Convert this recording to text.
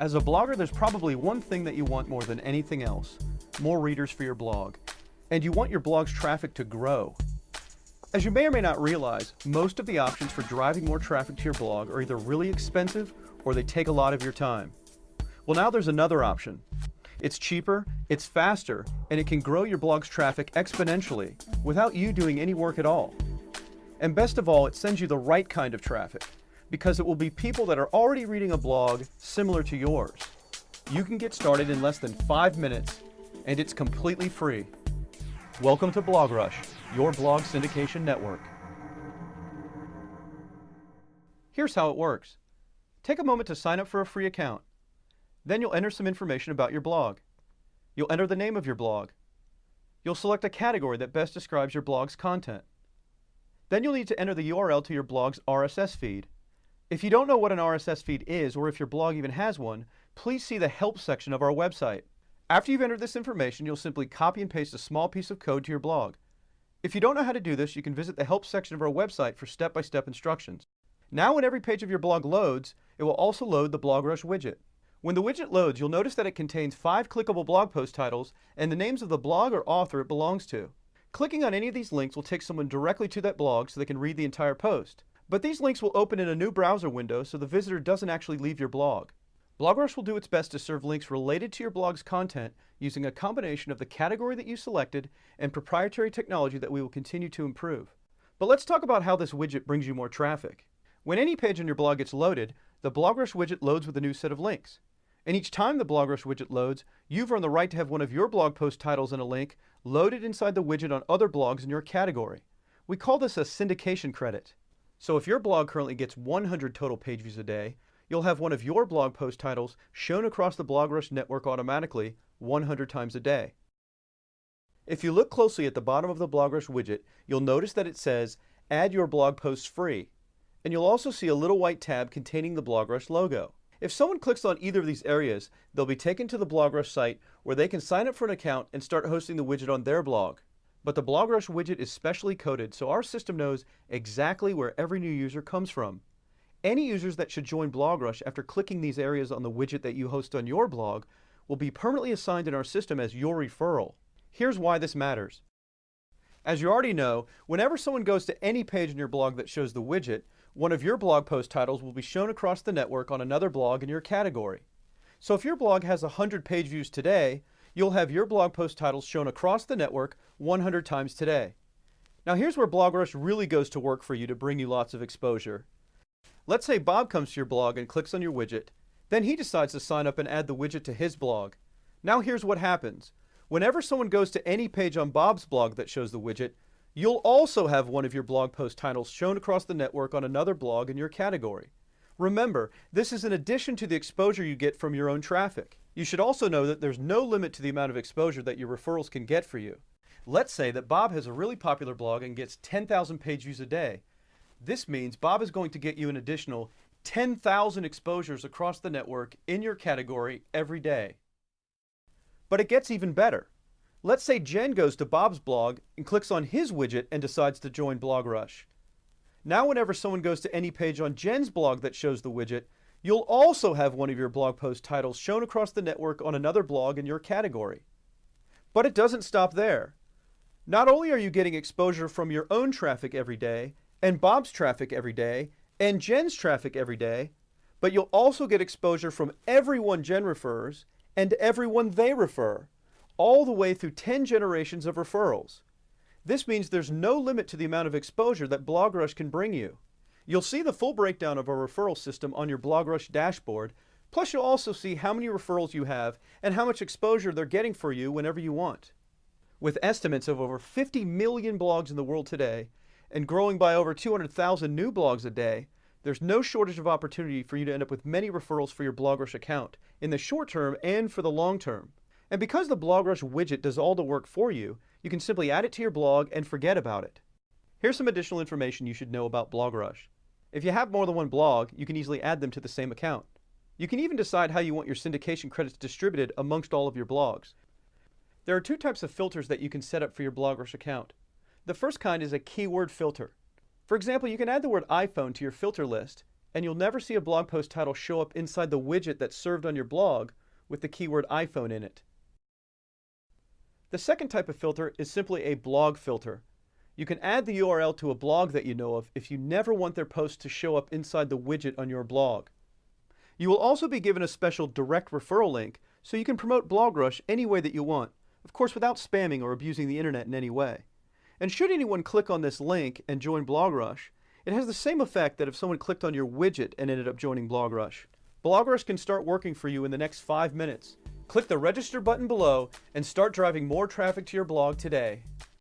As a blogger, there's probably one thing that you want more than anything else: more readers for your blog. And you want your blog's traffic to grow. As you may or may not realize, most of the options for driving more traffic to your blog are either really expensive or they take a lot of your time. Well, now there's another option. It's cheaper, it's faster, and it can grow your blog's traffic exponentially without you doing any work at all. And best of all, it sends you the right kind of traffic, because it will be people that are already reading a blog similar to yours. You can get started in less than 5 minutes, and it's completely free. Welcome to BlogRush, your blog syndication network. Here's how it works. Take a moment to sign up for a free account. Then you'll enter some information about your blog. You'll enter the name of your blog. You'll select a category that best describes your blog's content. Then you'll need to enter the URL to your blog's RSS feed. If you don't know what an RSS feed is, or if your blog even has one, please see the help section of our website. After you've entered this information, you'll simply copy and paste a small piece of code to your blog. If you don't know how to do this, you can visit the help section of our website for step-by-step instructions. Now when every page of your blog loads, it will also load the BlogRush widget. When the widget loads, you'll notice that it contains 5 clickable blog post titles and the names of the blog or author it belongs to. Clicking on any of these links will take someone directly to that blog so they can read the entire post. But these links will open in a new browser window so the visitor doesn't actually leave your blog. BlogRush will do its best to serve links related to your blog's content using a combination of the category that you selected and proprietary technology that we will continue to improve. But let's talk about how this widget brings you more traffic. When any page on your blog gets loaded, the BlogRush widget loads with a new set of links. And each time the BlogRush widget loads, you've earned the right to have one of your blog post titles and a link loaded inside the widget on other blogs in your category. We call this a syndication credit. So if your blog currently gets 100 total page views a day, you'll have one of your blog post titles shown across the BlogRush network automatically 100 times a day. If you look closely at the bottom of the BlogRush widget, you'll notice that it says, "Add your blog posts free." And you'll also see a little white tab containing the BlogRush logo. If someone clicks on either of these areas, they'll be taken to the BlogRush site where they can sign up for an account and start hosting the widget on their blog. But the BlogRush widget is specially coded, so our system knows exactly where every new user comes from. Any users that should join BlogRush after clicking these areas on the widget that you host on your blog will be permanently assigned in our system as your referral. Here's why this matters. As you already know, whenever someone goes to any page in your blog that shows the widget, one of your blog post titles will be shown across the network on another blog in your category. So if your blog has 100 page views today, you'll have your blog post titles shown across the network 100 times today. Now here's where BlogRush really goes to work for you to bring you lots of exposure. Let's say Bob comes to your blog and clicks on your widget. Then he decides to sign up and add the widget to his blog. Now here's what happens. Whenever someone goes to any page on Bob's blog that shows the widget, you'll also have one of your blog post titles shown across the network on another blog in your category. Remember, this is in addition to the exposure you get from your own traffic. You should also know that there's no limit to the amount of exposure that your referrals can get for you. Let's say that Bob has a really popular blog and gets 10,000 page views a day. This means Bob is going to get you an additional 10,000 exposures across the network in your category every day. But it gets even better. Let's say Jen goes to Bob's blog and clicks on his widget and decides to join BlogRush. Now whenever someone goes to any page on Jen's blog that shows the widget, you'll also have one of your blog post titles shown across the network on another blog in your category. But it doesn't stop there. Not only are you getting exposure from your own traffic every day, and Bob's traffic every day, and Jen's traffic every day, but you'll also get exposure from everyone Jen refers and everyone they refer, all the way through 10 generations of referrals. This means there's no limit to the amount of exposure that BlogRush can bring you. You'll see the full breakdown of our referral system on your BlogRush dashboard, plus you'll also see how many referrals you have and how much exposure they're getting for you whenever you want. With estimates of over 50 million blogs in the world today, and growing by over 200,000 new blogs a day, there's no shortage of opportunity for you to end up with many referrals for your BlogRush account, in the short term and for the long term. And because the BlogRush widget does all the work for you, you can simply add it to your blog and forget about it. Here's some additional information you should know about BlogRush. If you have more than one blog, you can easily add them to the same account. You can even decide how you want your syndication credits distributed amongst all of your blogs. There are 2 types of filters that you can set up for your BlogRush account. The first kind is a keyword filter. For example, you can add the word iPhone to your filter list, and you'll never see a blog post title show up inside the widget that's served on your blog with the keyword iPhone in it. The second type of filter is simply a blog filter. You can add the URL to a blog that you know of if you never want their posts to show up inside the widget on your blog. You will also be given a special direct referral link so you can promote BlogRush any way that you want, of course without spamming or abusing the internet in any way. And should anyone click on this link and join BlogRush, it has the same effect that if someone clicked on your widget and ended up joining BlogRush. BlogRush can start working for you in the next 5 minutes. Click the register button below and start driving more traffic to your blog today.